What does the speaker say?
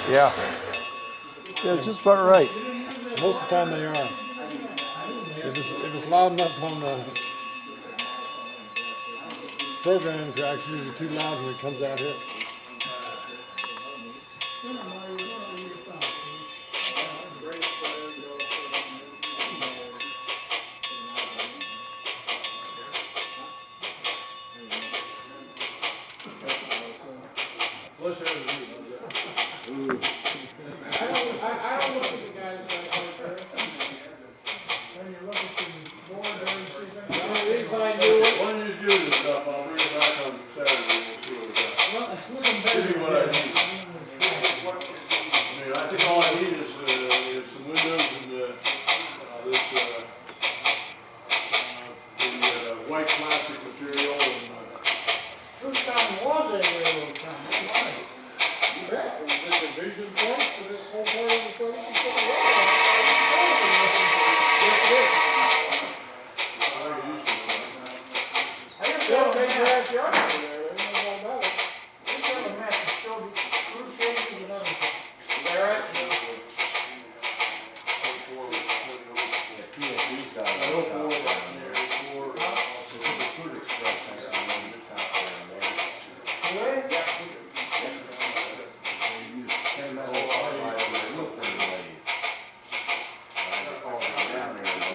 Yeah. Yeah, just about right. Most of the time they are. If it's loud enough on the program tracks, it's usually too loud when it comes out here. I don't look at the guys when you look at the board the only reason I do it. Why don't you do this stuff? I'll bring it back on Saturday and we'll see what we got. Well, it's looking better. Give me what I need. I mean, I think all I need is some windows and this the white plastic material and First time was a railroad time. You bet. It was the division point for this whole part of the service. I guess they'll take your ass yard.